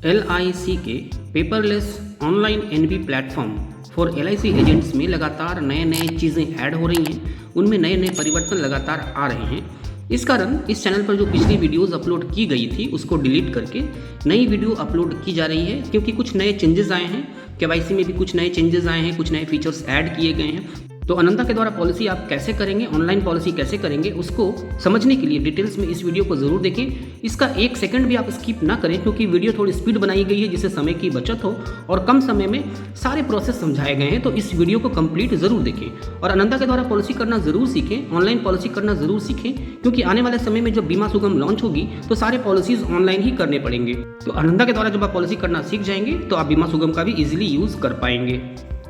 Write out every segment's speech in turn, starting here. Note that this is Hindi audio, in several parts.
LIC के paperless online NB platform for LIC agents में लगातार नए नए चीज़ें ऐड हो रही हैं, उनमें नए नए परिवर्तन लगातार आ रहे हैं। इस कारण इस चैनल पर जो पिछली वीडियोस अपलोड की गई थी उसको डिलीट करके नई वीडियो अपलोड की जा रही है, क्योंकि कुछ नए चेंजेस आए हैं। KYC में भी कुछ नए चेंजेस आए हैं, कुछ नए फीचर्स ऐड किए गए हैं। तो अनंता के द्वारा पॉलिसी आप कैसे करेंगे, ऑनलाइन पॉलिसी कैसे करेंगे, उसको समझने के लिए डिटेल्स में इस वीडियो को ज़रूर देखें। इसका एक सेकंड भी आप स्किप ना करें, क्योंकि वीडियो थोड़ी स्पीड बनाई गई है जिससे समय की बचत हो और कम समय में सारे प्रोसेस समझाए गए हैं। तो इस वीडियो को कंप्लीट ज़रूर देखें और अनंता के द्वारा पॉलिसी करना ज़रूर सीखें, ऑनलाइन पॉलिसी करना ज़रूर सीखें, क्योंकि आने वाले समय में जब बीमा सुगम लॉन्च होगी तो सारे पॉलिसीज़ ऑनलाइन ही करने पड़ेंगे। तो अनंता के द्वारा जब आप पॉलिसी करना सीख जाएंगे तो आप बीमा सुगम का भी ईजिली यूज़ कर पाएंगे।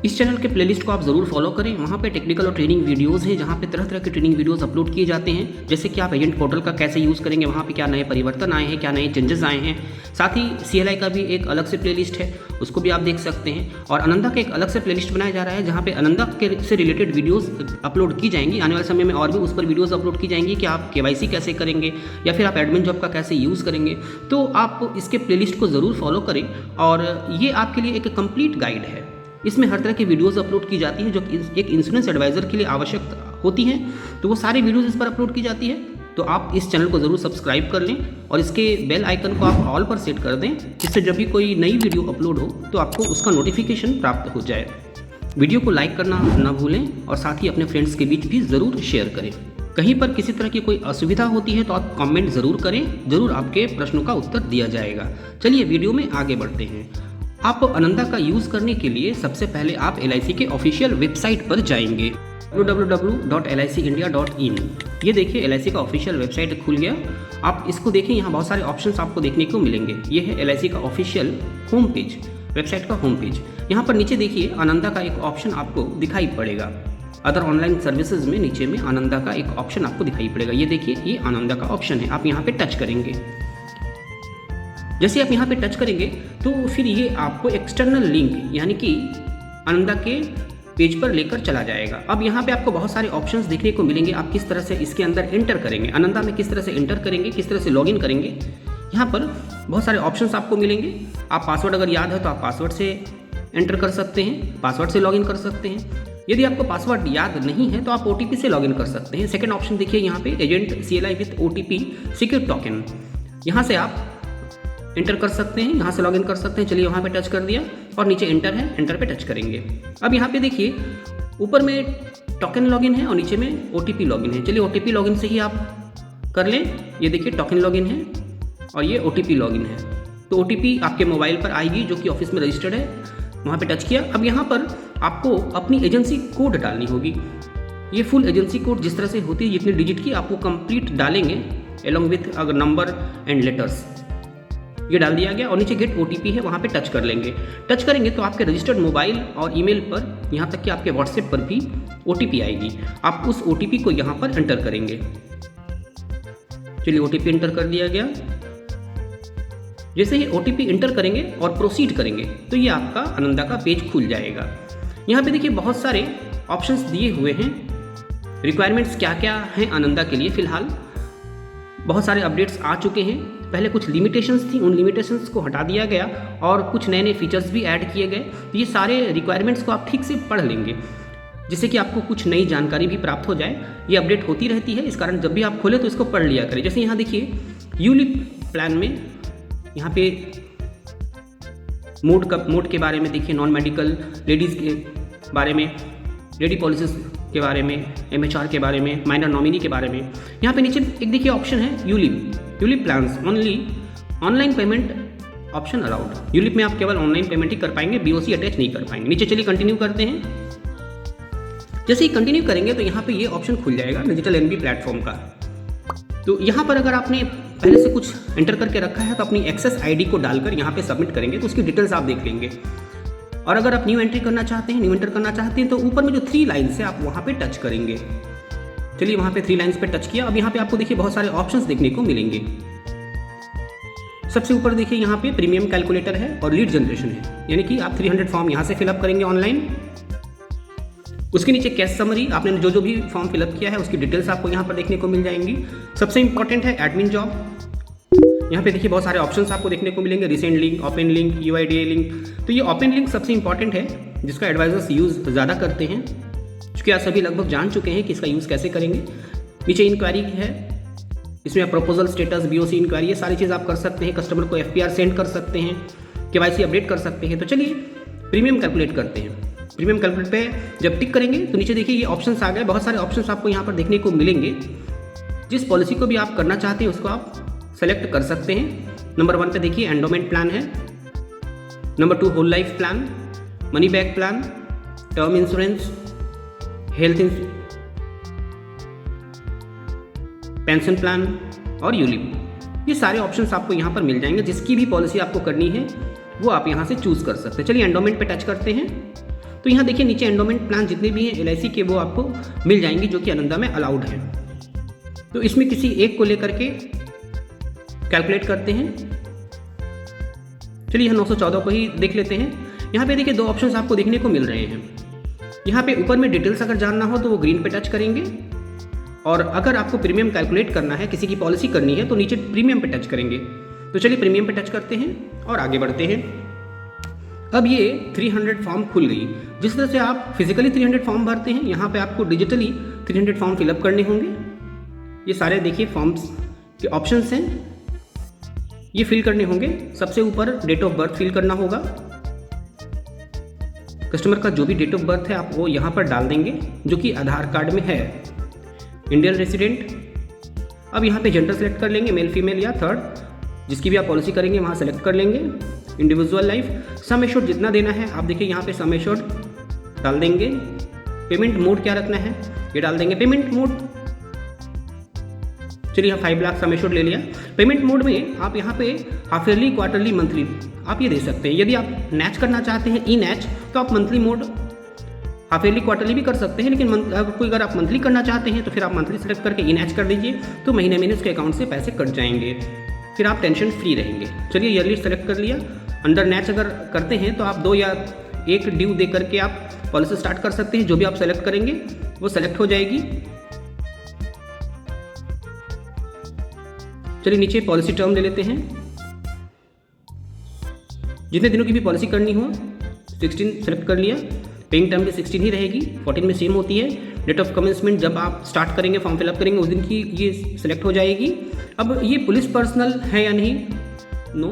इस चैनल के प्लेलिस्ट को आप ज़रूर फॉलो करें, वहाँ पे टेक्निकल और ट्रेनिंग वीडियोस हैं, जहाँ पे तरह तरह के ट्रेनिंग वीडियोस अपलोड किए जाते हैं। जैसे कि आप एजेंट पोर्टल का कैसे यूज़ करेंगे, वहाँ पे क्या नए परिवर्तन आए हैं, क्या नए चेंजेस आए हैं। साथ ही CLI का भी एक अलग से प्लेलिस्ट है, उसको भी आप देख सकते हैं। और अनंता का एक अलग से प्लेलिस्ट बनाया जा रहा है, जहाँ पे अनंता के से रिलेटेड वीडियोज़ अपलोड की जाएंगी। आने वाले समय में और भी उस पर वीडियोज़ अपलोड की जाएंगी कि आप KYC कैसे करेंगे या फिर आप एडमिन जॉब का कैसे यूज़ करेंगे। तो आप इसके प्लेलिस्ट को ज़रूर फॉलो करें और ये आपके लिए एक कंप्लीट गाइड है। इसमें हर तरह की वीडियोस अपलोड की जाती हैं जो एक इंश्योरेंस एडवाइज़र के लिए आवश्यक होती हैं। तो वो सारी वीडियोस इस पर अपलोड की जाती है। तो आप इस चैनल को ज़रूर सब्सक्राइब कर लें और इसके बेल आइकन को आप ऑल पर सेट कर दें, जिससे जब भी कोई नई वीडियो अपलोड हो तो आपको उसका नोटिफिकेशन प्राप्त हो जाए। वीडियो को लाइक करना ना भूलें और साथ ही अपने फ्रेंड्स के बीच भी ज़रूर शेयर करें। कहीं पर किसी तरह की कोई असुविधा होती है तो आप कमेंट ज़रूर करें, ज़रूर आपके प्रश्नों का उत्तर दिया जाएगा। चलिए वीडियो में आगे बढ़ते हैं। आप अनंता का यूज़ करने के लिए सबसे पहले आप LIC के ऑफिशियल वेबसाइट पर जाएंगे, www.licindia.in। ये देखिए LIC का ऑफिशियल वेबसाइट खुल गया। आप इसको देखिए, यहाँ बहुत सारे ऑप्शंस आपको देखने को मिलेंगे। ये है LIC का ऑफिशियल होम पेज, वेबसाइट का होम पेज। यहाँ पर नीचे देखिए अनंता का एक ऑप्शन आपको दिखाई पड़ेगा। अदर ऑनलाइन सर्विसेज में नीचे में अनंता का एक ऑप्शन आपको दिखाई पड़ेगा। ये देखिए, ये अनंता का ऑप्शन है। आप यहाँ पे टच करेंगे। जैसे आप यहाँ पे टच करेंगे तो फिर ये आपको एक्सटर्नल लिंक यानी कि अनंता के पेज पर लेकर चला जाएगा। अब यहाँ पे आपको बहुत सारे ऑप्शंस देखने को मिलेंगे। आप किस तरह से इसके अंदर एंटर करेंगे, अनंता में किस तरह से एंटर करेंगे, किस तरह से लॉगिन करेंगे, यहाँ पर बहुत सारे ऑप्शंस आपको मिलेंगे। आप पासवर्ड अगर याद है तो आप पासवर्ड से एंटर कर सकते हैं, पासवर्ड से लॉगिन कर सकते हैं। यदि आपको पासवर्ड याद नहीं है तो आप OTP से लॉगिन कर सकते हैं। सेकेंड ऑप्शन देखिए यहाँ पे agent CLI with OTP secure token, यहाँ से आप एंटर कर सकते हैं, यहाँ से लॉगिन कर सकते हैं। चलिए वहाँ पे टच कर दिया और नीचे एंटर है, एंटर पे टच करेंगे। अब यहाँ पे देखिए ऊपर में टोकन लॉगिन है और नीचे में OTP लॉगिन है। चलिए OTP लॉगिन से ही आप कर लें। ये देखिए टोकन लॉगिन है और ये OTP लॉगिन है। तो OTP आपके मोबाइल पर आएगी जो कि ऑफिस में रजिस्टर्ड है। वहाँ पे टच किया। अब यहाँ पर आपको अपनी एजेंसी कोड डालनी होगी। ये फुल एजेंसी कोड जिस तरह से होती है, जितने डिजिट की आपको कंप्लीट डालेंगे एलोंग विथ अगर नंबर एंड लेटर्स। ये डाल दिया गया और नीचे गेट OTP है, वहाँ पे टच कर लेंगे। टच करेंगे तो आपके रजिस्टर्ड मोबाइल और ईमेल पर, यहाँ तक कि आपके WhatsApp पर भी OTP आएगी। आप उस OTP को यहाँ पर एंटर करेंगे। चलिए OTP एंटर कर दिया गया। जैसे ही OTP एंटर करेंगे और प्रोसीड करेंगे तो ये आपका अनंता का पेज खुल जाएगा। यहाँ पे देखिए बहुत सारे ऑप्शंस दिए हुए हैं। रिक्वायरमेंट्स क्या क्या हैं अनंता के लिए फ़िलहाल, बहुत सारे अपडेट्स आ चुके हैं। पहले कुछ लिमिटेशंस थी, उन लिमिटेशंस को हटा दिया गया और कुछ नए नए फीचर्स भी ऐड किए गए। तो ये सारे रिक्वायरमेंट्स को आप ठीक से पढ़ लेंगे, जिससे कि आपको कुछ नई जानकारी भी प्राप्त हो जाए। ये अपडेट होती रहती है, इस कारण जब भी आप खोलें तो इसको पढ़ लिया करें। जैसे यहाँ देखिए यूलिप प्लान में यहाँ पे मोड के बारे में देखिए, नॉन मेडिकल लेडीज़ के बारे में, लेडी पॉलिसीज के बारे में, MHR के बारे में, माइनर नॉमिनी के बारे में। यहाँ पे नीचे एक देखिए ऑप्शन है ULIP plans only online payment option allowed. ULIP में आप केवल ऑनलाइन पेमेंट ही कर पाएंगे, BOC अटैच नहीं कर पाएंगे। नीचे चलिए कंटिन्यू करते हैं। जैसे ही कंटिन्यू करेंगे तो यहाँ पे ये ऑप्शन खुल जाएगा डिजिटल NB प्लेटफॉर्म का। तो यहाँ पर अगर आपने पहले से कुछ एंटर करके रखा है तो अपनी एक्सेस ID को डालकर यहाँ पे सबमिट करेंगे तो उसकी डिटेल्स आप देख लेंगे। और अगर आप न्यू एंट्री करना चाहते हैं, न्यू एंटर करना चाहते हैं तो ऊपर में जो 3 लाइन्स है आप वहाँ पे टच करेंगे। चलिए वहाँ पे 3 लाइन्स पे टच किया। अब यहाँ पे आपको देखिए बहुत सारे ऑप्शंस देखने को मिलेंगे। सबसे ऊपर देखिए यहाँ पे प्रीमियम कैलकुलेटर है और लीड जनरेशन है, यानी कि आप 300 फॉर्म यहाँ से फिलअप करेंगे ऑनलाइन। उसके नीचे कैश समरी, आपने जो भी फॉर्म फिलअप किया है उसकी डिटेल्स आपको यहाँ पर देखने को मिल जाएंगी। सबसे इंपॉर्टेंट है एडमिन जॉब। यहाँ पे देखिए बहुत सारे ऑप्शंस आपको देखने को मिलेंगे, recent link, open link, UIDAI link. तो ये ओपन लिंक सबसे इंपॉर्टेंट है जिसका एडवाइजर्स यूज़ ज़्यादा करते हैं, क्योंकि आप सभी लगभग जान चुके हैं कि इसका यूज़ कैसे करेंगे। नीचे इंक्वायरी है, इसमें आप प्रपोजल स्टेटस, BOC इंक्वायरी, ये सारी चीज़ आप कर सकते हैं। कस्टमर को FPR सेंड कर सकते हैं, KYC अपडेट कर सकते हैं। तो चलिए प्रीमियम कैलकुलेट करते हैं। प्रीमियम कैलकुलेट पे जब टिक करेंगे तो नीचे देखिए ये ऑप्शंस आ गए। बहुत सारे ऑप्शंस आपको यहाँ पर देखने को मिलेंगे। जिस पॉलिसी को भी आप करना चाहते हैं उसको आप सेलेक्ट कर सकते हैं। नंबर 1 पे देखिए एंडोमेंट प्लान है, number 2 whole life plan, money back plan, term insurance, health pension plan और यूलिप। ये सारे ऑप्शंस आपको यहाँ पर मिल जाएंगे। जिसकी भी पॉलिसी आपको करनी है वो आप यहाँ से चूज़ कर सकते हैं। चलिए एंडोमेंट पे टच करते हैं। तो यहाँ देखिए नीचे एंडोमेंट प्लान जितने भी हैं LIC के वो आपको मिल जाएंगे जो कि आनंदा में अलाउड है। तो इसमें किसी एक को लेकर के कैलकुलेट करते हैं। चलिए यहाँ 914 को ही देख लेते हैं। यहाँ पे देखिए 2 ऑप्शंस आपको देखने को मिल रहे हैं। यहाँ पे ऊपर में डिटेल्स अगर जानना हो तो वो ग्रीन पे टच करेंगे, और अगर आपको प्रीमियम कैलकुलेट करना है, किसी की पॉलिसी करनी है, तो नीचे प्रीमियम पे टच करेंगे। तो चलिए प्रीमियम पे टच करते हैं और आगे बढ़ते हैं। अब ये 300 फॉर्म खुल गई। जिस तरह से आप फिजिकली 300 फॉर्म भरते हैं, यहाँ पे आपको डिजिटली 300 फॉर्म फिलअप करने होंगे। ये सारे देखिए फॉर्म्स के ऑप्शंस हैं, ये फिल करने होंगे। सबसे ऊपर डेट ऑफ बर्थ फिल करना होगा। कस्टमर का जो भी डेट ऑफ बर्थ है आप वो यहाँ पर डाल देंगे, जो कि आधार कार्ड में है। Indian resident. अब यहाँ पे जेंडर सेलेक्ट कर लेंगे, मेल फीमेल या थर्ड, जिसकी भी आप पॉलिसी करेंगे वहाँ सेलेक्ट कर लेंगे। इंडिविजुअल लाइफ, सम एश्योर्ड जितना देना है आप देखिए यहाँ पे सम एश्योर्ड डाल देंगे। पेमेंट मोड क्या रखना है ये डाल देंगे। पेमेंट मोड चलिए यहाँ 5 लाख सम एश्योर्ड ले लिया। पेमेंट मोड में आप यहाँ पे हाफ ईयरली, क्वार्टरली, मंथली आप ये दे सकते हैं। यदि आप नैच करना चाहते हैं, ई नैच, तो आप monthly mode, half yearly, quarterly भी कर सकते हैं। लेकिन अगर आप मंथली करना चाहते हैं तो फिर आप मंथली सेलेक्ट करके ई नैच कर दीजिए, तो महीने महीने उसके अकाउंट से पैसे कट जाएंगे, फिर आप टेंशन फ्री रहेंगे। चलिए ईयरली सेलेक्ट कर लिया। अंडर नैच अगर करते हैं तो आप 2 या 1 ड्यू दे करके आप पॉलिसी स्टार्ट कर सकते हैं। जो भी आप सेलेक्ट करेंगे वो सेलेक्ट हो जाएगी। चलिए नीचे पॉलिसी टर्म ले लेते हैं। जितने दिनों की भी पॉलिसी करनी हो 16 सेलेक्ट कर लिया। पेइंग टर्म भी 16 ही रहेगी, 14 में सेम होती है। डेट ऑफ कमेंसमेंट जब आप स्टार्ट करेंगे, फॉर्म फिलअप करेंगे उस दिन की ये सिलेक्ट हो जाएगी। अब ये पुलिस पर्सनल है या नहीं, नो।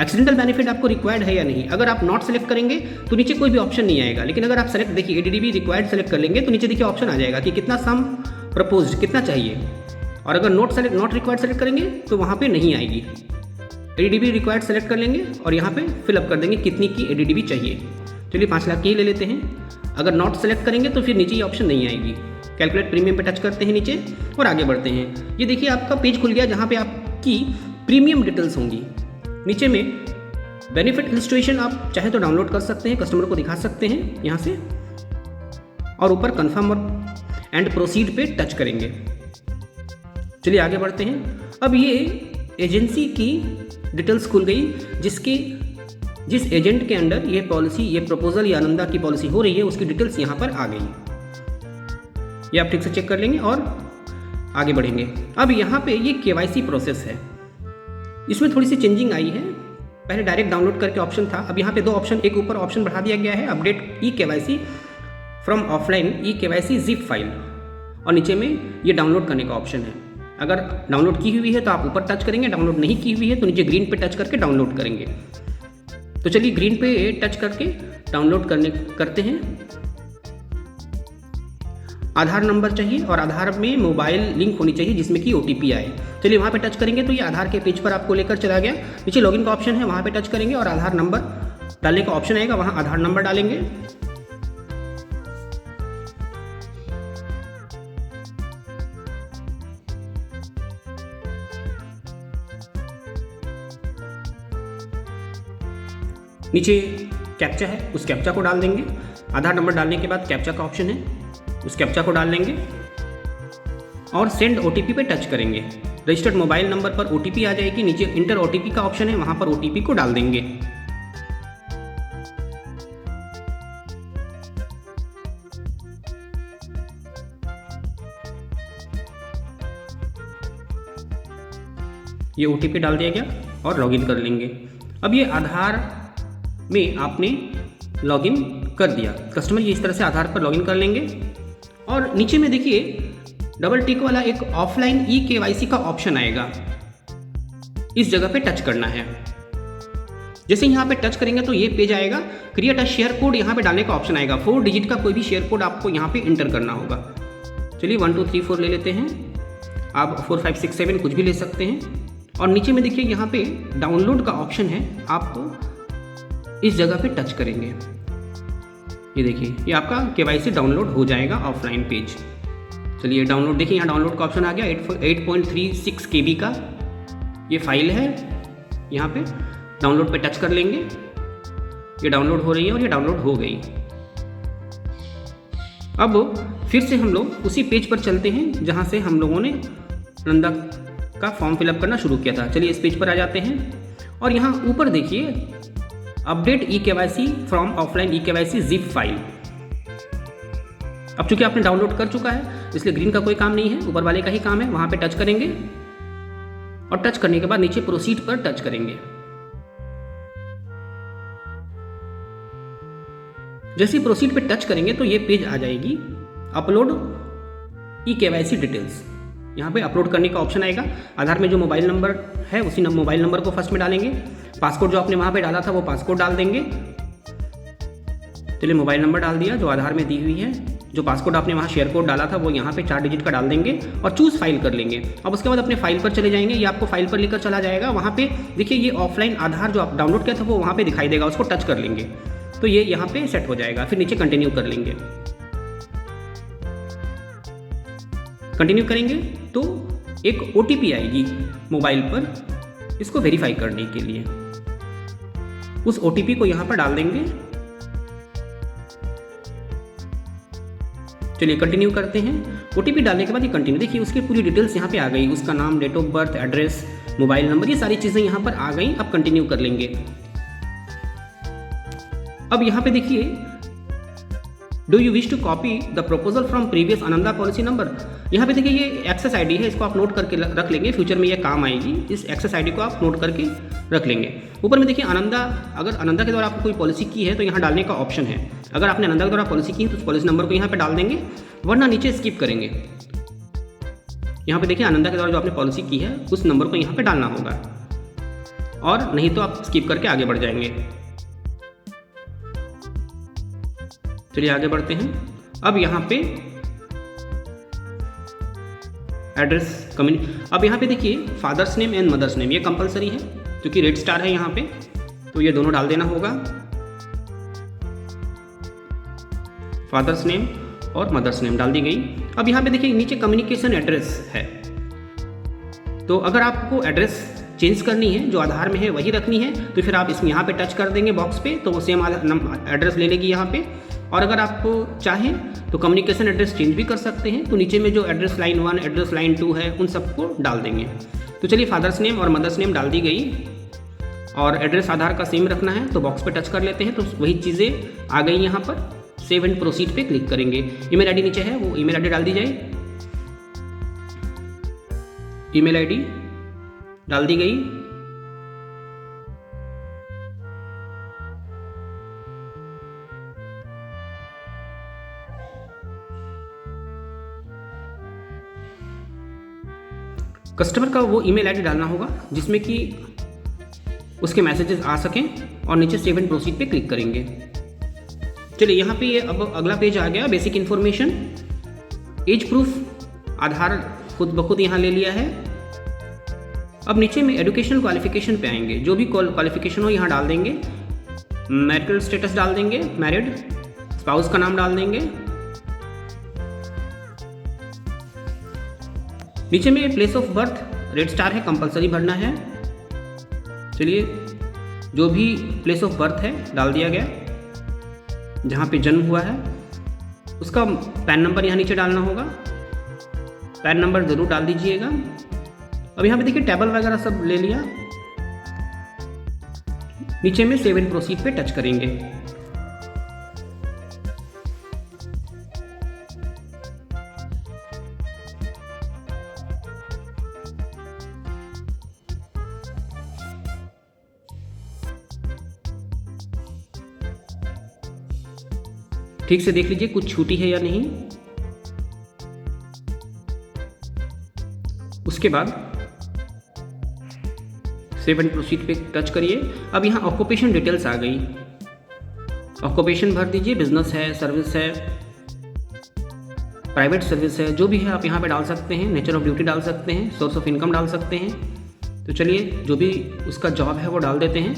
एक्सीडेंटल बेनिफिट आपको रिक्वायर्ड है या नहीं। अगर आप नॉट सेलेक्ट करेंगे तो नीचे कोई भी ऑप्शन नहीं आएगा। लेकिन अगर आप सेलेक्ट देखिए ADDB रिक्वायर्ड सेलेक्ट कर लेंगे तो नीचे देखिए ऑप्शन आ जाएगा कि कितना सम प्रपोज्ड, कितना चाहिए। और अगर नॉट रिक्वायर्ड सेलेक्ट करेंगे तो वहाँ पे नहीं आएगी। ADDB रिक्वायर्ड सेलेक्ट कर लेंगे और यहाँ पे फिलअप कर देंगे कितनी की ADDB चाहिए। चलिए 5 लाख की ही ले लेते हैं। अगर नॉट सेलेक्ट करेंगे तो फिर नीचे ये ऑप्शन नहीं आएगी। कैलकुलेट प्रीमियम पे टच करते हैं नीचे और आगे बढ़ते हैं। ये देखिए आपका पेज खुल गया जहाँ पे आपकी प्रीमियम डिटेल्स होंगी। नीचे में बेनिफिट इलस्ट्रेशन आप चाहे तो डाउनलोड कर सकते हैं, कस्टमर को दिखा सकते हैं यहाँ से, और ऊपर कंफर्म और एंड प्रोसीड पे टच करेंगे। चलिए आगे बढ़ते हैं। अब ये एजेंसी की डिटेल्स खुल गई, जिस एजेंट के अंडर ये पॉलिसी, ये प्रपोजल या आनंदा की पॉलिसी हो रही है उसकी डिटेल्स यहाँ पर आ गई। ये आप ठीक से चेक कर लेंगे और आगे बढ़ेंगे। अब यहाँ पे ये KYC प्रोसेस है, इसमें थोड़ी सी चेंजिंग आई है। पहले डायरेक्ट डाउनलोड करके ऑप्शन था, अब यहाँ पे 2 ऑप्शन, एक ऊपर ऑप्शन बढ़ा दिया गया है, update eKYC from offline eKYC zip file, और नीचे में ये डाउनलोड करने का ऑप्शन है। अगर डाउनलोड की हुई है तो आप ऊपर टच करेंगे, डाउनलोड नहीं की हुई है तो नीचे ग्रीन पे टच करके डाउनलोड करेंगे। तो चलिए ग्रीन पे टच करके डाउनलोड करते हैं। आधार नंबर चाहिए और आधार में मोबाइल लिंक होनी चाहिए जिसमें कि OTP आए। चलिए वहाँ पे टच करेंगे तो ये आधार के पेज पर आपको लेकर चला गया। नीचे लॉगिन का ऑप्शन है, वहाँ पे टच करेंगे और आधार नंबर डालने का ऑप्शन आएगा, वहाँ आधार नंबर डालेंगे। नीचे कैप्चा है, उस कैप्चा को डाल देंगे। आधार नंबर डालने के बाद कैप्चा का ऑप्शन है, उस कैप्चा को डाल देंगे और सेंड OTP पे टच करेंगे। रजिस्टर्ड मोबाइल नंबर पर OTP आ जाएगी। नीचे इंटर OTP का ऑप्शन है, वहाँ पर OTP को डाल देंगे। ये OTP डाल दिया गया और लॉगिन कर लेंगे। अब ये आधार में आपने लॉगिन कर दिया। कस्टमर ये इस तरह से आधार पर लॉगिन कर लेंगे और नीचे में देखिए डबल टिक वाला एक ऑफलाइन eKYC का ऑप्शन आएगा, इस जगह पे टच करना है। जैसे यहाँ पे टच करेंगे तो ये पेज आएगा, क्रिएट अ शेयर कोड यहाँ पे डालने का ऑप्शन आएगा। 4 डिजिट का कोई भी शेयर कोड आपको यहाँ पे इंटर करना होगा। चलिए 1 2 3 4 ले लेते हैं, आप 4 5 6 7 कुछ भी ले सकते हैं। और नीचे में देखिए यहाँ पे डाउनलोड का ऑप्शन है, आप इस जगह पे टच करेंगे। ये देखिए ये आपका KYC डाउनलोड हो जाएगा ऑफलाइन पेज। चलिए डाउनलोड, देखिए यहाँ डाउनलोड का ऑप्शन आ गया। 8.36 KB का ये फाइल है। यहाँ पे डाउनलोड पे टच कर लेंगे, ये डाउनलोड हो रही है और ये डाउनलोड हो गई। अब फिर से हम लोग उसी पेज पर चलते हैं जहाँ से हम लोगों ने आनंदा का फॉर्म फिलअप करना शुरू किया था। चलिए इस पेज पर आ जाते हैं और यहाँ ऊपर देखिए update eKYC from offline eKYC zip file. अब चूंकि आपने डाउनलोड कर चुका है इसलिए ग्रीन का कोई काम नहीं है, ऊपर वाले का ही काम है। वहां पे टच करेंगे और टच करने के बाद नीचे प्रोसीड पर टच करेंगे। जैसे प्रोसीड पे टच करेंगे तो ये पेज आ जाएगी, अपलोड eKYC डिटेल्स। यहाँ पे अपलोड करने का ऑप्शन आएगा। आधार में जो मोबाइल नंबर है उसी मोबाइल नंबर को फर्स्ट में डालेंगे। पासकोड जो आपने वहाँ पे डाला था वो पासकोड डाल देंगे। चलिए मोबाइल नंबर डाल दिया जो आधार में दी हुई है। जो पासकोड आपने वहाँ शेयर कोड डाला था वो यहाँ पे 4 डिजिट का डाल देंगे और चूज़ फाइल कर लेंगे। अब उसके बाद अपने फाइल पर चले जाएंगे, ये आपको फाइल पर लेकर चला जाएगा। वहाँ पे देखिए ये ऑफलाइन आधार जो आप डाउनलोड किया था वो वहाँ पे दिखाई देगा, उसको टच कर लेंगे तो ये यहाँ पे सेट हो जाएगा। फिर नीचे कंटिन्यू कर लेंगे। कंटिन्यू करेंगे तो एक OTP आएगी मोबाइल पर, इसको वेरीफाई करने के लिए उस OTP को यहाँ पर डाल देंगे। चलिए कंटिन्यू करते हैं। OTP डालने के बाद ये कंटिन्यू, देखिए उसकी पूरी डिटेल्स यहाँ पे आ गई, उसका नाम, date of birth, address, mobile number, ये सारी चीज़ें यहाँ पर आ गई। अब कंटिन्यू कर लेंगे। अब यहाँ पे देखिए do you wish to copy the proposal from previous Ananda policy number. यहाँ पे देखिए ये एक्सेस ID है, इसको आप नोट करके रख लेंगे, फ्यूचर में ये काम आएगी। इस एक्सेस ID को आप नोट करके रख लेंगे। ऊपर में देखिए आनंदा, अगर आनंदा के द्वारा आपको कोई पॉलिसी की है तो यहाँ डालने का ऑप्शन है। अगर आपने आनंदा के द्वारा पॉलिसी की है तो उस पॉलिसी नंबर को यहाँ पे डाल देंगे, वरना नीचे स्किप करेंगे। यहाँ पे देखिए आनंदा के द्वारा जो आपने पॉलिसी की है उस नंबर को यहाँ पे डालना होगा, और नहीं तो आप स्किप करके आगे बढ़ जाएंगे। चलिए आगे बढ़ते हैं। अब यहाँ पे एड्रेस अब यहाँ पे देखिए father's name and mother's name, ये कंपलसरी है क्योंकि रेड स्टार है यहाँ पे, तो ये दोनों डाल देना होगा। फादर्स नेम और मदर्स नेम डाल दी गई। अब यहाँ पे देखिए नीचे कम्युनिकेशन एड्रेस है, तो अगर आपको एड्रेस चेंज करनी है, जो आधार में है वही रखनी है, तो फिर आप इसमें यहाँ पे टच कर देंगे बॉक्स पे, तो वो सेम एड्रेस ले लेगी यहाँ पे। और अगर आप चाहें तो कम्युनिकेशन एड्रेस चेंज भी कर सकते हैं, तो नीचे में जो एड्रेस लाइन 1, एड्रेस लाइन 2 है उन सबको डाल देंगे। तो चलिए फादर्स नेम और मदर्स नेम डाल दी गई और एड्रेस आधार का सेम रखना है, तो बॉक्स पे टच कर लेते हैं, तो वही चीज़ें आ गई यहाँ पर। सेव एंड प्रोसीड पे क्लिक करेंगे। ईमेल ID नीचे है, वो ईमेल ID डाल दी जाए। ईमेल ID डाल दी गई। कस्टमर का वो ईमेल ID डालना होगा जिसमें कि उसके मैसेजेस आ सकें, और नीचे सेव एंड प्रोसीड पे क्लिक करेंगे। चलिए यहाँ पे ये अब अगला पेज आ गया, बेसिक इन्फॉर्मेशन। एज प्रूफ आधार खुद ब खुद यहाँ ले लिया है। अब नीचे में एजुकेशन क्वालिफिकेशन पे आएंगे, जो भी क्वालिफिकेशन हो यहाँ डाल देंगे। मैरिटल स्टेटस डाल देंगे, मैरिड, स्पाउस का नाम डाल देंगे। नीचे में place of birth red star है, कंपलसरी भरना है। चलिए जो भी प्लेस ऑफ बर्थ है डाल दिया गया, जहाँ पे जन्म हुआ है उसका पैन नंबर यहाँ नीचे डालना होगा। पैन नंबर ज़रूर डाल दीजिएगा। अब यहाँ पे देखिए टेबल वगैरह सब ले लिया। नीचे में सेव एंड प्रोसीड पे टच करेंगे। ठीक से देख लीजिए कुछ छूटी है या नहीं। उसके बाद सेव एंड प्रोसीड पे टच करिए। अब यहाँ ऑक्यूपेशन डिटेल्स आ गई, ऑक्यूपेशन भर दीजिए, बिजनेस है, सर्विस है, प्राइवेट सर्विस है, जो भी है आप यहाँ पे डाल सकते हैं। नेचर ऑफ ड्यूटी डाल सकते हैं, सोर्स ऑफ इनकम डाल सकते हैं। तो चलिए जो भी उसका जॉब है वो डाल देते हैं।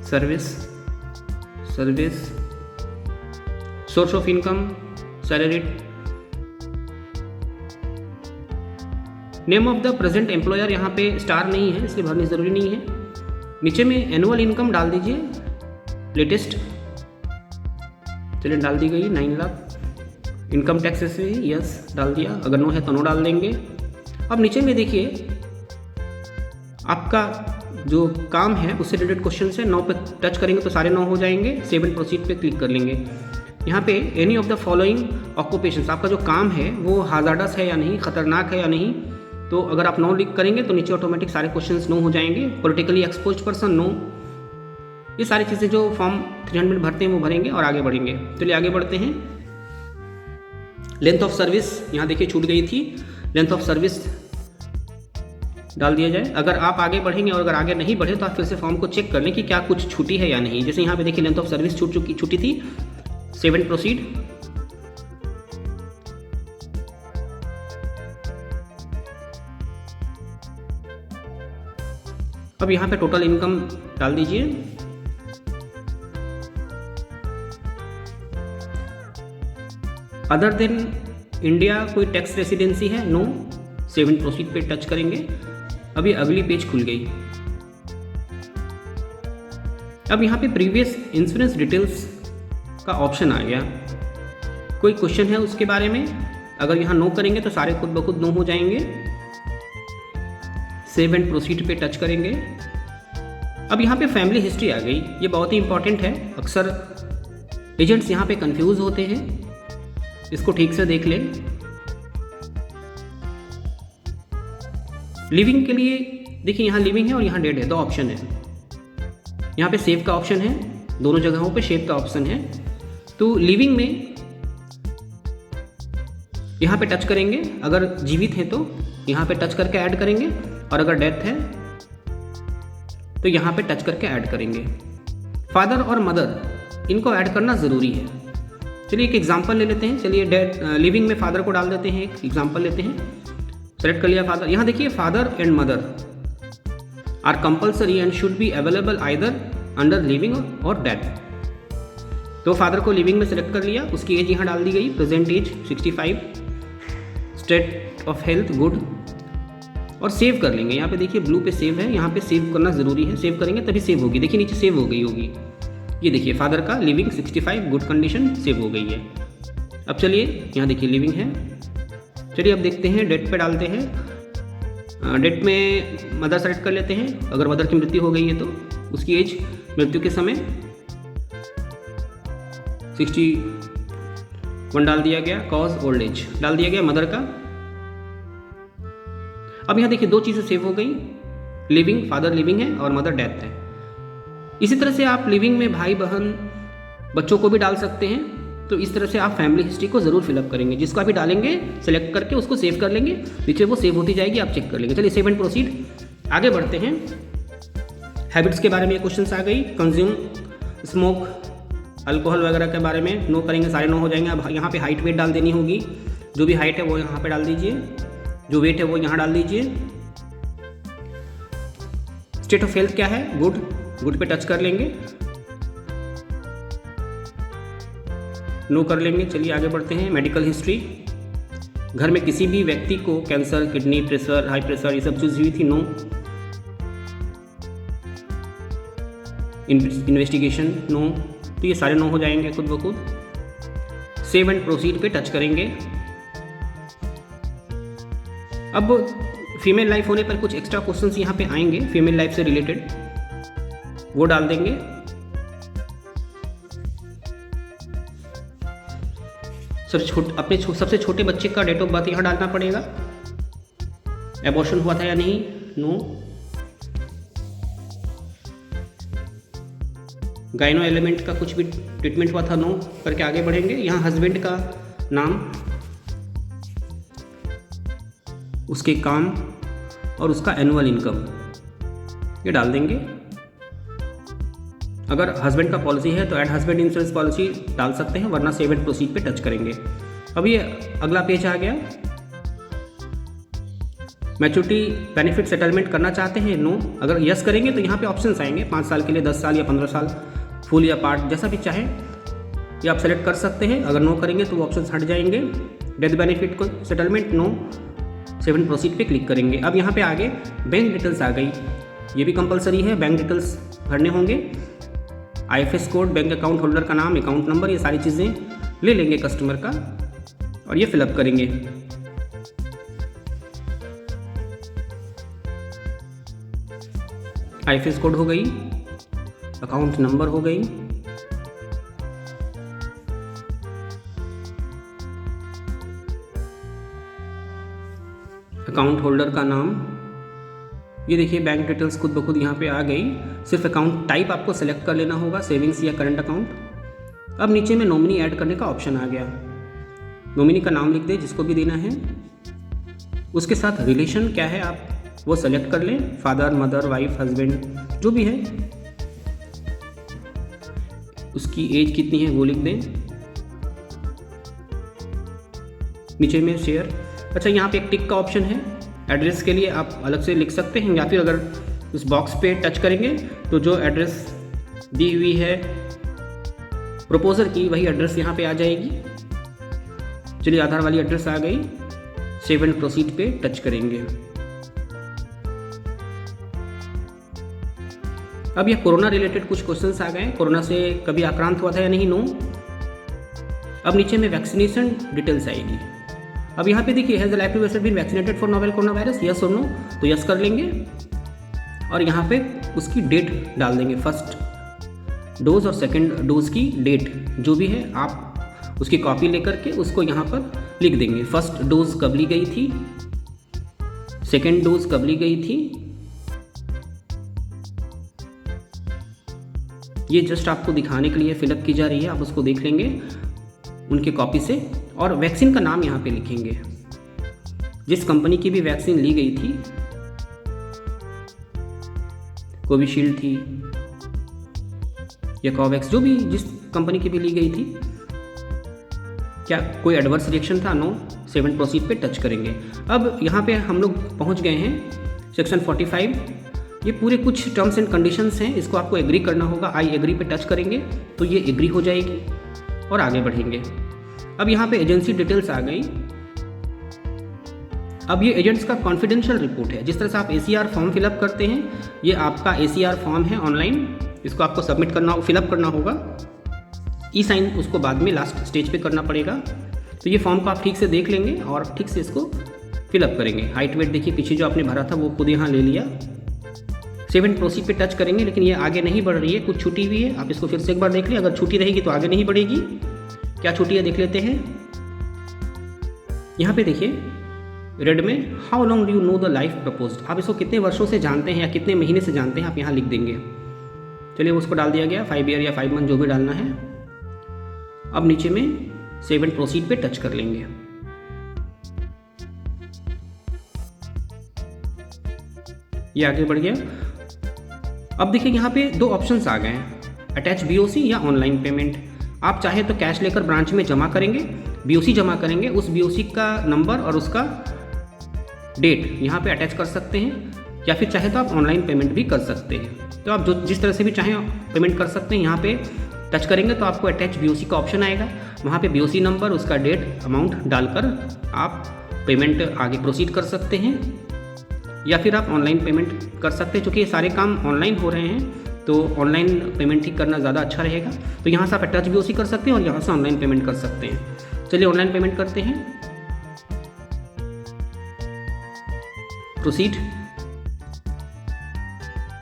Service, source of income, salary, name of the present employer यहाँ पे स्टार नहीं है इसलिए भरनी ज़रूरी नहीं है। नीचे में एनुअल इनकम डाल दीजिए, लेटेस्ट, चलिए डाल दी गई 9 लाख। इनकम टैक्स से यस डाल दिया, अगर नो है तो नो डाल देंगे। अब नीचे में देखिए आपका जो काम है उससे रिलेटेड क्वेश्चन है, नो पे टच करेंगे तो सारे नो हो जाएंगे। सेव एंड प्रोसीड पे क्लिक कर लेंगे। यहाँ पे any of the following occupations, आपका जो काम है वो हाजार्डस है या नहीं, खतरनाक है या नहीं, तो अगर आप नो लिख करेंगे तो नीचे ऑटोमेटिक सारे क्वेश्चंस नो हो जाएंगे। पॉलिटिकली एक्सपोज्ड पर्सन नो, ये सारी चीज़ें जो फॉर्म 300 भरते हैं वो भरेंगे और आगे बढ़ेंगे। चलिए आगे बढ़ते हैं। लेंथ ऑफ सर्विस यहाँ देखिए छूट गई थी, लेंथ ऑफ सर्विस डाल दिया जाए। अगर आप आगे बढ़ेंगे और अगर आगे नहीं बढ़े तो आप फिर से फॉर्म को चेक कर लें कि क्या कुछ छूटी है या नहीं। जैसे यहाँ पे देखिए लेंथ ऑफ सर्विस छूटी थी, सेव एंड प्रोसीड। अब यहाँ पे टोटल इनकम डाल दीजिए। अदर देन इंडिया कोई टैक्स रेसिडेंसी है, नो। सेव एंड प्रोसीड पे टच करेंगे। अभी अगली पेज खुल गई। अब यहाँ पे प्रीवियस इंश्योरेंस डिटेल्स का ऑप्शन आ गया। कोई क्वेश्चन है उसके बारे में, अगर यहाँ नो करेंगे तो सारे खुद ब खुद नो हो जाएंगे। सेव एंड प्रोसीड पे टच करेंगे। अब यहाँ पे फैमिली हिस्ट्री आ गई, ये बहुत ही इंपॉर्टेंट है। अक्सर एजेंट्स यहाँ पे कंफ्यूज होते हैं, इसको ठीक से देख लें। लिविंग के लिए देखिए यहाँ लिविंग है और यहाँ डेड है, 2 ऑप्शन है। यहाँ पे सेव का ऑप्शन है, दोनों जगहों पे सेव का ऑप्शन है। तो लिविंग में यहाँ पे टच करेंगे, अगर जीवित हैं तो यहाँ पे टच करके ऐड करेंगे, और अगर डेथ है तो यहाँ पे टच करके ऐड करेंगे। फादर और मदर इनको ऐड करना ज़रूरी है। चलिए एक एग्जांपल ले लेते हैं। चलिए डेथ लिविंग में फादर को डाल देते हैं, एक एग्जांपल लेते हैं। सेलेक्ट कर लिया फादर। यहाँ देखिए father and mother are compulsory and should be available either under living और डेथ। तो फादर को लिविंग में सेलेक्ट कर लिया, उसकी एज यहाँ डाल दी गई, present age 65, state of health good, और सेव कर लेंगे। यहाँ पे देखिए ब्लू पे सेव है, यहाँ पे सेव करना ज़रूरी है। सेव करेंगे तभी सेव होगी। देखिए नीचे सेव हो गई होगी। ये देखिए फादर का लिविंग 65 गुड कंडीशन सेव हो गई है। अब चलिए यहाँ देखिए लिविंग है। चलिए अब देखते हैं डेट पे डालते हैं। डेट में मदर सेलेक्ट कर लेते हैं। अगर मदर की मृत्यु हो गई है तो उसकी एज मृत्यु के समय 61 डाल दिया गया, कॉज ओल्ड एज डाल दिया गया मदर का। अब यहाँ देखिए 2 चीज़ें सेव हो गई, लिविंग फादर लिविंग है और मदर डेथ है। इसी तरह से आप लिविंग में भाई बहन बच्चों को भी डाल सकते हैं। तो इस तरह से आप फैमिली हिस्ट्री को ज़रूर फिलअप करेंगे। जिसका भी डालेंगे सेलेक्ट करके उसको सेव कर लेंगे, नीचे वो सेव होती जाएगी, आप चेक कर लेंगे। चलिए सेव एंड प्रोसीड आगे बढ़ते हैं। हैबिट्स के बारे में क्वेश्चन आ गई। कंज्यूम स्मोक अल्कोहल वगैरह के बारे में नो करेंगे, सारे नो हो जाएंगे। अब यहाँ पे हाइट वेट डाल देनी होगी, जो भी हाइट है वो यहाँ पे डाल दीजिए, जो वेट है वो यहाँ डाल दीजिए। स्टेट ऑफ हेल्थ क्या है, गुड, गुड पे टच कर लेंगे, नो कर लेंगे। चलिए आगे बढ़ते हैं। मेडिकल हिस्ट्री, घर में किसी भी व्यक्ति को cancer, kidney, pressure, high pressure ये सब चीज़ हुई थी, नो। Investigation no. तो ये सारे नो हो जाएंगे खुद ब खुद। सेव एंड प्रोसीड पे टच करेंगे। अब फीमेल लाइफ होने पर कुछ एक्स्ट्रा क्वेश्चंस यहाँ पे आएंगे फीमेल लाइफ से रिलेटेड, वो डाल देंगे। सबसे छोटे बच्चे का डेट ऑफ बर्थ यहाँ डालना पड़ेगा। एबॉर्शन हुआ था या नहीं, नो। गाइनो एलिमेंट का कुछ भी ट्रीटमेंट हुआ था, नो करके आगे बढ़ेंगे। यहाँ हस्बैंड का नाम, उसके काम और उसका एनुअल इनकम ये डाल देंगे। अगर हस्बैंड का पॉलिसी है तो ऐड हस्बैंड इंश्योरेंस पॉलिसी डाल सकते हैं, वरना सेव एंड प्रोसीड पे टच करेंगे। अब ये अगला पेज आ गया। मैच्योरिटी बेनिफिट सेटलमेंट करना चाहते हैं, नो। अगर यस करेंगे तो यहाँ पे ऑप्शंस आएंगे 5 साल के लिए, 10 साल या 15 साल, फुल या पार्ट, जैसा भी चाहे ये आप सेलेक्ट कर सकते हैं। अगर नो करेंगे तो वो ऑप्शंस हट जाएंगे। डेथ बेनिफिट को settlement, no. Save and proceed पे क्लिक करेंगे। अब यहाँ पे आगे बैंक डिटेल्स आ गई, ये भी कंपलसरी है, बैंक डिटेल्स भरने होंगे। IFS code, bank account holder का नाम, अकाउंट नंबर, ये सारी चीज़ें ले लेंगे कस्टमर का और ये फिलअप करेंगे। IFS कोड हो गई, अकाउंट नंबर हो गई, अकाउंट होल्डर का नाम, ये देखिए बैंक डिटेल्स खुद ब खुद यहाँ पे आ गई। सिर्फ अकाउंट टाइप आपको सेलेक्ट कर लेना होगा, सेविंग्स या करंट अकाउंट। अब नीचे में नॉमिनी ऐड करने का ऑप्शन आ गया। नॉमिनी का नाम लिख दे जिसको भी देना है, उसके साथ रिलेशन क्या है आप वो सेलेक्ट कर लें, फादर, मदर, वाइफ, हस्बैंड जो भी है। उसकी एज कितनी है वो लिख दें। नीचे में शेयर, अच्छा यहाँ पे एक टिक का ऑप्शन है, एड्रेस के लिए आप अलग से लिख सकते हैं, या फिर अगर उस बॉक्स पे टच करेंगे तो जो एड्रेस दी हुई है प्रपोजर की वही एड्रेस यहाँ पे आ जाएगी। चलिए आधार वाली एड्रेस आ गई, सेव एंड प्रोसीड पे टच करेंगे। अब ये कोरोना रिलेटेड कुछ क्वेश्चंस आ गए, कोरोना से कभी आक्रांत हुआ था या नहीं, नो। अब नीचे में वैक्सीनेशन डिटेल्स आएगी। अब यहाँ पे देखिए has the life person been vaccinated for novel corona virus, yes और नो, तो यस कर लेंगे और यहाँ पे उसकी डेट डाल देंगे, फर्स्ट डोज और सेकंड डोज की डेट जो भी है आप उसकी कॉपी लेकर के उसको यहाँ पर लिख देंगे। फर्स्ट डोज कब ली गई थी, सेकंड डोज कब ली गई थी, ये जस्ट आपको दिखाने के लिए फिलअप की जा रही है, आप उसको देख लेंगे उनके कॉपी से। और वैक्सीन का नाम यहाँ पे लिखेंगे, जिस कंपनी की भी वैक्सीन ली गई थी, कोविशील्ड थी या कोवैक्स, जो भी जिस कंपनी की भी ली गई थी, क्या कोई एडवर्स रिएक्शन था, नो। सेव एंड प्रोसीड पे टच करेंगे। अब यहाँ पे हम लोग पहुँच गए हैं सेक्शन 45। ये पूरे कुछ टर्म्स एंड कंडीशंस हैं, इसको आपको एग्री करना होगा। आई एग्री पे टच करेंगे तो ये एग्री हो जाएगी और आगे बढ़ेंगे। अब यहाँ पे एजेंसी डिटेल्स आ गई। अब ये एजेंट्स का कॉन्फिडेंशियल रिपोर्ट है। जिस तरह से आप ACR फॉर्म फिलअप करते हैं, ये आपका ACR फॉर्म है ऑनलाइन, इसको आपको सबमिट करना, फिलअप करना होगा। E-साइन उसको बाद में लास्ट स्टेज पे करना पड़ेगा। तो ये फॉर्म को आप ठीक से देख लेंगे और ठीक से इसको फिलअप करेंगे। हाइट वेट देखिए, पीछे जो आपने भरा था वो खुद यहाँ ले लिया। सेव एंड प्रोसीड पे टच करेंगे, लेकिन ये आगे नहीं बढ़ रही है, कुछ छूटी हुई है। आप इसको फिर से एक बार देख लें, अगर छूटी रहेगी तो आगे नहीं बढ़ेगी। क्या छूटी है देख लेते हैं। यहाँ पे देखिए रेड में, how long do you know the life proposed, आप इसको कितने वर्षों से जानते हैं या कितने महीने से जानते हैं, आप यहाँ लिख देंगे। चलिए उसको डाल दिया गया, 5 ईयर या 5 मंथ जो भी डालना है। अब नीचे में सेव एंड प्रोसीड पे टच कर लेंगे। ये आगे बढ़ गया। अब देखिए यहाँ पे 2 ऑप्शंस आ गए हैं, अटैच BOC या ऑनलाइन पेमेंट। आप चाहे तो कैश लेकर ब्रांच में जमा करेंगे, BOC जमा करेंगे, उस BOC का नंबर और उसका डेट यहाँ पे अटैच कर सकते हैं, या फिर चाहे तो आप ऑनलाइन पेमेंट भी कर सकते हैं। तो आप जो जिस तरह से भी चाहें पेमेंट कर सकते हैं। यहाँ पे टच करेंगे तो आपको अटैच BOC का ऑप्शन आएगा, वहाँ पे BOC नंबर, उसका डेट, अमाउंट डालकर आप पेमेंट आगे प्रोसीड कर सकते हैं, या फिर आप ऑनलाइन पेमेंट कर सकते हैं। चूँकि ये सारे काम ऑनलाइन हो रहे हैं तो ऑनलाइन पेमेंट ही करना ज़्यादा अच्छा रहेगा। तो यहाँ से आप अटैच BOC कर सकते हैं और यहाँ से ऑनलाइन पेमेंट कर सकते हैं। चलिए ऑनलाइन पेमेंट करते हैं, प्रोसीड।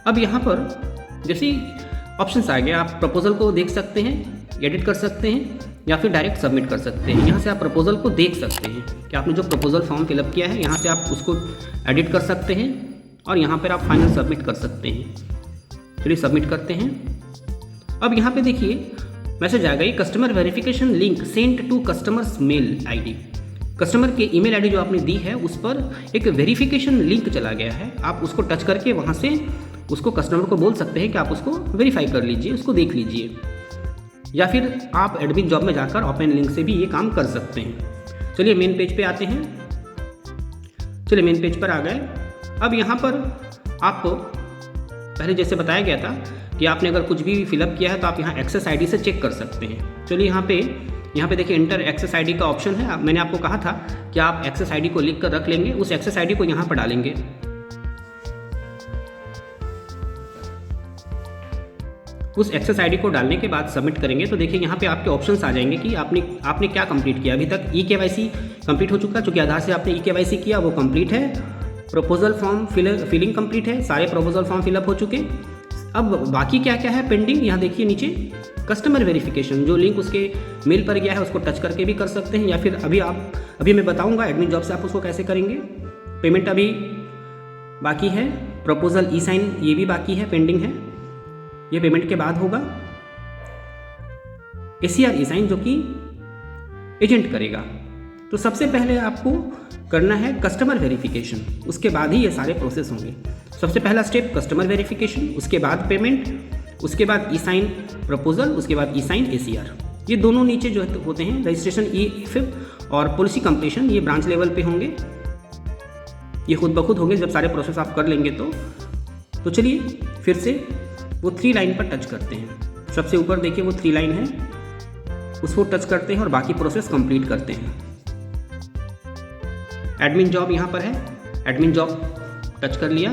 अब यहाँ पर जैसे ऑप्शंस आ गए, आप प्रपोजल को देख सकते हैं, एडिट कर सकते हैं, या फिर डायरेक्ट सबमिट कर सकते हैं। यहाँ से आप प्रपोजल को देख सकते हैं कि आपने जो प्रपोजल फॉर्म फिलअप किया है, यहाँ से आप उसको एडिट कर सकते हैं और यहाँ पर आप फाइनल सबमिट कर सकते हैं। चलिए सबमिट करते हैं। अब यहाँ पे देखिए मैसेज आ गई, customer verification link sent to customer's mail ID. Customer के ईमेल आईडी जो आपने दी है उस पर एक वेरिफिकेशन लिंक चला गया है। आप उसको टच करके वहाँ से उसको कस्टमर को बोल सकते हैं कि आप उसको वेरीफाई कर लीजिए, उसको देख लीजिए, या फिर आप एडमिन जॉब में जाकर ओपन लिंक से भी ये काम कर सकते हैं। चलिए मेन पेज पे आते हैं। चलिए मेन पेज पर आ गए। अब यहाँ पर आपको पहले जैसे बताया गया था कि आपने अगर कुछ भी फिलअप किया है तो आप यहाँ एक्सेस आईडी से चेक कर सकते हैं। चलिए यहाँ पे देखिए इंटर एक्सेस आईडी का ऑप्शन है। मैंने आपको कहा था कि आप एक्सेस आईडी को लिख कर रख लेंगे, उस एक्सेस आईडी को यहाँ पर डालेंगे। उस एक्सेस आईडी को डालने के बाद सबमिट करेंगे तो देखिए यहाँ पे आपके ऑप्शंस आ जाएंगे कि आपने क्या कंप्लीट किया। अभी तक ई-केवाईसी कंप्लीट हो चुका, चूँकि आधार से आपने ई-केवाईसी किया वो कंप्लीट है। प्रपोजल फॉर्म फिलिंग कंप्लीट है, सारे प्रपोजल फॉर्म फिलअप हो चुके। अब बाकी क्या क्या है पेंडिंग, यहाँ देखिए नीचे कस्टमर वेरिफिकेशन, जो लिंक उसके मेल पर गया है उसको टच करके भी कर सकते हैं, या फिर अभी मैं बताऊंगा एडमिन जॉब से आप उसको कैसे करेंगे। पेमेंट अभी बाकी है। प्रपोजल ई साइन ये भी बाकी है, पेंडिंग है, ये पेमेंट के बाद होगा। ACR ई साइन जो कि एजेंट करेगा। तो सबसे पहले आपको करना है कस्टमर वेरिफिकेशन, उसके बाद ही ये सारे प्रोसेस होंगे। सबसे पहला स्टेप कस्टमर वेरिफिकेशन, उसके बाद पेमेंट, उसके बाद ई साइन प्रपोजल, उसके बाद ई साइन ACR। ये दोनों नीचे जो होते हैं रजिस्ट्रेशन ई-फिप और पॉलिसी कंप्लीशन, ये ब्रांच लेवल पे होंगे, ये खुद ब खुद होंगे जब सारे प्रोसेस आप कर लेंगे तो चलिए फिर से वो 3 लाइन पर टच करते हैं। सबसे ऊपर देखिए वो 3 लाइन है, उसको टच करते हैं और बाकी प्रोसेस कंप्लीट करते हैं। एडमिन जॉब यहाँ पर है, एडमिन जॉब टच कर लिया।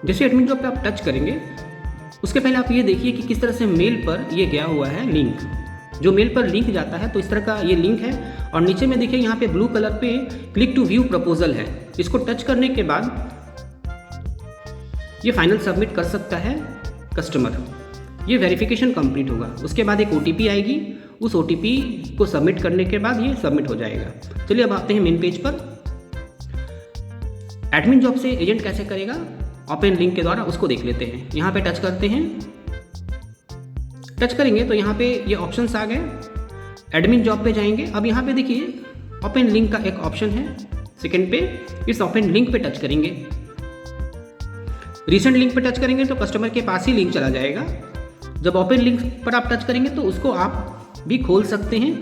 जैसे एडमिन जॉब पे आप टच करेंगे उसके पहले आप ये देखिए कि किस तरह से मेल पर ये गया हुआ है लिंक। जो मेल पर लिंक जाता है तो इस तरह का ये लिंक है, और नीचे में देखिए यहाँ पे ब्लू कलर पे क्लिक टू व्यू प्रपोजल है। इसको टच करने के बाद ये फाइनल सबमिट कर सकता है कस्टमर। ये वेरिफिकेशन कंप्लीट होगा, उसके बाद एक OTP आएगी, उस OTP को सबमिट करने के बाद ये सबमिट हो जाएगा। चलिए अब आते हैं मेन पेज पर। एडमिन जॉब से एजेंट कैसे करेगा ओपन लिंक के द्वारा, उसको देख लेते हैं। यहाँ पे टच करते हैं। टच करेंगे तो यहाँ पे ये ऑप्शंस आ गए। एडमिन जॉब पे जाएंगे। अब यहाँ पे देखिए ओपन लिंक का एक ऑप्शन है, सेकंड पे इस ओपन लिंक पे टच करेंगे। रिसेंट लिंक पे टच करेंगे तो कस्टमर के पास ही लिंक चला जाएगा। जब ओपन लिंक पर आप टच करेंगे तो उसको आप भी खोल सकते हैं,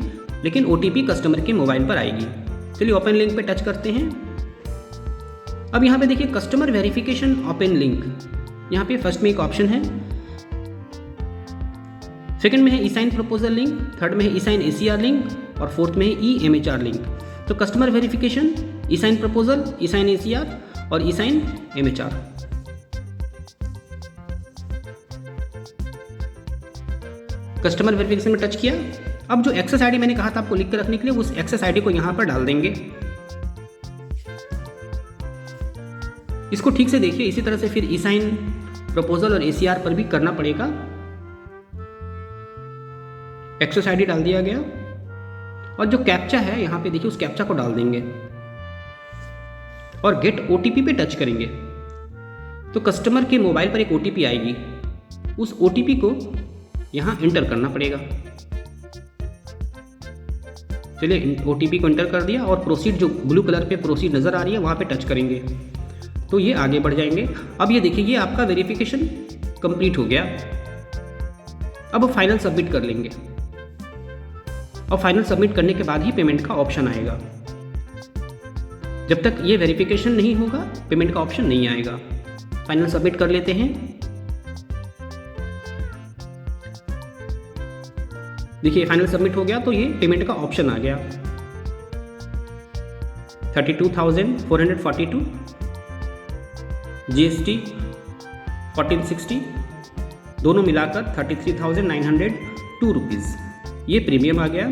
लेकिन OTP कस्टमर के मोबाइल पर आएगी। चलिए ओपन लिंक पे टच करते हैं। अब यहाँ पे देखिए कस्टमर वेरिफिकेशन ओपन लिंक, यहाँ पे फर्स्ट में एक ऑप्शन है, सेकंड में है ई साइन प्रपोजल लिंक, थर्ड में है ई साइन ACR लिंक और फोर्थ में है EMHR लिंक। तो कस्टमर वेरिफिकेशन, ई साइन प्रपोजल, ई साइन ACR और ई साइन MHR। कस्टमर वेरिफिकेशन में टच किया। अब जो एक्सेस आईडी मैंने कहा था आपको लिख कर रखने के लिए, उस एक्सेस आईडी को यहाँ पर डाल देंगे। इसको ठीक से देखिए, इसी तरह से फिर ई साइन प्रपोजल और ACR पर भी करना पड़ेगा। एक्सेस आईडी डाल दिया गया और जो कैप्चा है यहाँ पे देखिए उस कैप्चा को डाल देंगे और गेट OTP पे टच करेंगे तो कस्टमर के मोबाइल पर एक OTP आएगी। उस OTP को यहाँ इंटर करना पड़ेगा। चलिए OTP को इंटर कर दिया और प्रोसीड, जो ब्लू कलर पे प्रोसीड नज़र आ रही है वहाँ पे टच करेंगे तो ये आगे बढ़ जाएंगे। अब ये देखिए ये आपका वेरिफिकेशन कंप्लीट हो गया। अब फाइनल सबमिट कर लेंगे और फाइनल सबमिट करने के बाद ही पेमेंट का ऑप्शन आएगा। जब तक ये वेरिफिकेशन नहीं होगा पेमेंट का ऑप्शन नहीं आएगा। फाइनल सबमिट कर लेते हैं। देखिए फाइनल सबमिट हो गया तो ये पेमेंट का ऑप्शन आ गया। 32,442, GST 1460, दोनों मिलाकर 33,902 रुपीज़ ये प्रीमियम आ गया।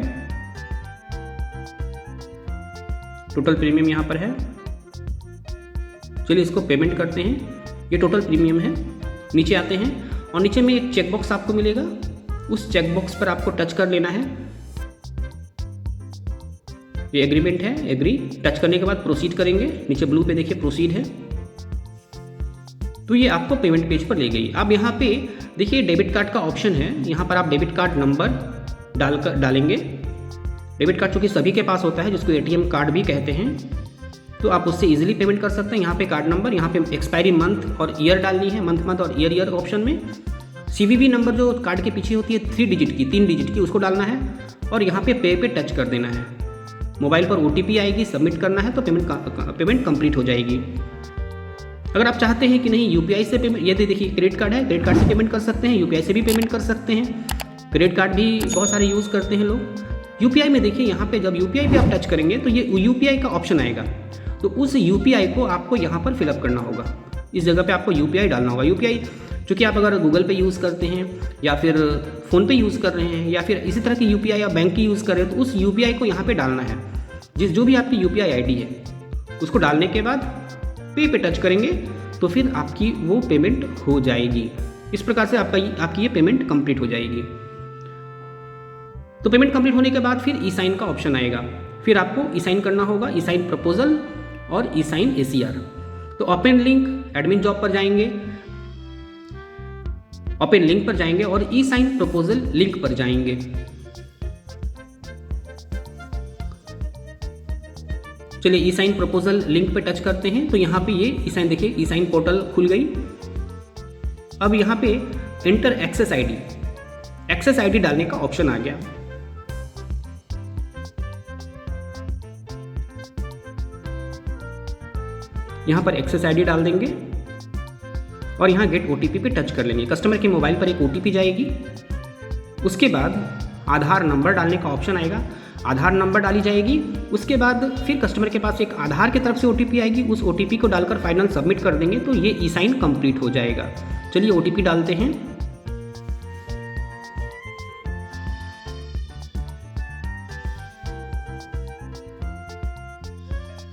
टोटल प्रीमियम यहाँ पर है। चलिए इसको पेमेंट करते हैं। ये टोटल प्रीमियम है। नीचे आते हैं और नीचे में एक चेकबॉक्स आपको मिलेगा, उस चेकबॉक्स पर आपको टच कर लेना है। ये एग्रीमेंट है, एग्री टच करने के बाद प्रोसीड करेंगे, नीचे ब्लू पे देखिए प्रोसीड है, तो ये आपको पेमेंट पेज पर ले गई। अब यहाँ पे देखिए डेबिट कार्ड का ऑप्शन है, यहाँ पर आप डेबिट कार्ड नंबर डालेंगे। डेबिट कार्ड चूँकि सभी के पास होता है, जिसको एटीएम कार्ड भी कहते हैं, तो आप उससे इजीली पेमेंट कर सकते हैं। यहाँ पे कार्ड नंबर, यहाँ पे एक्सपायरी मंथ और ईयर डालनी है, मंथ और ईयर ऑप्शन में। CVV नंबर जो कार्ड के पीछे होती है 3 डिजिट की, उसको डालना है और यहाँ पे टच कर देना है। मोबाइल पर OTP आएगी, सबमिट करना है, तो पेमेंट कंप्लीट हो जाएगी। अगर आप चाहते हैं कि नहीं UPI से पेमेंट, ये देखिए क्रेडिट कार्ड है, क्रेडिट कार्ड से पेमेंट कर सकते हैं, UPI से भी पेमेंट कर सकते हैं। क्रेडिट कार्ड भी बहुत सारे यूज़ करते हैं लोग। UPI में देखिए यहाँ पे जब UPI पे आप टच करेंगे तो ये UPI का ऑप्शन आएगा, तो उस UPI को आपको यहाँ पर फिलअप करना होगा। इस जगह पे आपको UPI डालना होगा। UPI चूँकि आप अगर गूगल पे यूज़ करते हैं या फिर फ़ोन पे यूज़ कर रहे हैं या फिर इसी तरह की UPI या बैंक की यूज़ कर रहे हैं, तो उस UPI को यहाँ पे डालना है। जो भी आपकी UPI ID है उसको डालने के बाद पे टच करेंगे तो फिर आपकी वो पेमेंट हो जाएगी। इस प्रकार से आपकी ये पेमेंट कंप्लीट हो जाएगी। तो पेमेंट कंप्लीट होने के बाद फिर ई-साइन का ऑप्शन आएगा, फिर आपको ई-साइन करना होगा, ई-साइन प्रपोजल और ई-साइन ACR। तो ओपन लिंक एडमिन जॉब पर जाएंगे, ओपन लिंक पर जाएंगे और ई-साइन प्रपोजल लिंक पर जाएंगे। चलिए ई-साइन प्रपोजल लिंक पे टच करते हैं, तो यहाँ पे ये ई-साइन देखिए, ई-साइन पोर्टल खुल गई। अब यहाँ पे एंटर एक्सेस आईडी डालने का ऑप्शन आ गया। यहाँ पर एक्सेस आईडी डाल देंगे और यहाँ गेट OTP पे टच कर लेंगे। कस्टमर के मोबाइल पर एक OTP जाएगी, उसके बाद आधार नंबर डालने का ऑप्शन आएगा, आधार नंबर डाली जाएगी। उसके बाद फिर कस्टमर के पास एक आधार की तरफ से OTP आएगी, उस OTP को डालकर फाइनल सबमिट कर देंगे तो ये ई-साइन कंप्लीट हो जाएगा। चलिए OTP डालते हैं।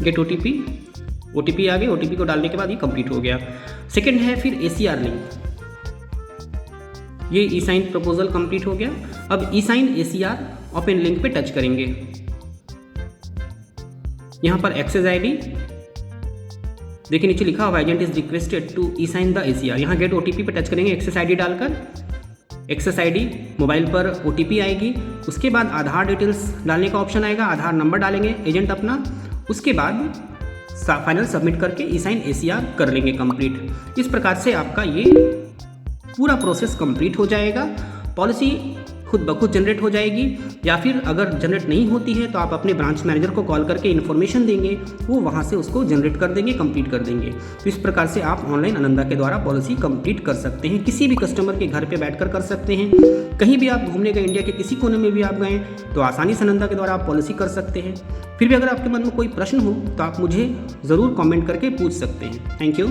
गेट OTP आ गए, OTP को डालने के बाद ये कंप्लीट हो गया। सेकंड है फिर ACR लिंक, ये ई-साइन प्रपोजल कंप्लीट हो गया। अब ई-साइन ACR ओपन लिंक पे टच करेंगे, यहाँ पर एक्सेस आईडी देखिए नीचे लिखा हुआ agent is requested to e sign the ACR। यहाँ गेट OTP पे टच करेंगे, एक्सेस आईडी डालकर, एक्सेस आईडी मोबाइल पर OTP आएगी, उसके बाद आधार डिटेल्स डालने का ऑप्शन आएगा, आधार नंबर डालेंगे एजेंट अपना, उसके बाद फाइनल सबमिट करके ई-साइन ACR कर लेंगे कंप्लीट। इस प्रकार से आपका ये पूरा प्रोसेस कंप्लीट हो जाएगा। पॉलिसी खुद ब खुद जनरेट हो जाएगी, या फिर अगर जनरेट नहीं होती है तो आप अपने ब्रांच मैनेजर को कॉल करके इन्फॉर्मेशन देंगे, वो वहाँ से उसको जनरेट कर देंगे, कंप्लीट कर देंगे। तो इस प्रकार से आप ऑनलाइन आनंदा के द्वारा पॉलिसी कंप्लीट कर सकते हैं। किसी भी कस्टमर के घर पे बैठकर कर सकते हैं, कहीं भी आप घूमने गए, इंडिया के किसी कोने में भी आप गए तो आसानी से आनंदा के द्वारा आप पॉलिसी कर सकते हैं। फिर भी अगर आपके मन में कोई प्रश्न हो तो आप मुझे ज़रूर कॉमेंट करके पूछ सकते हैं। Thank you.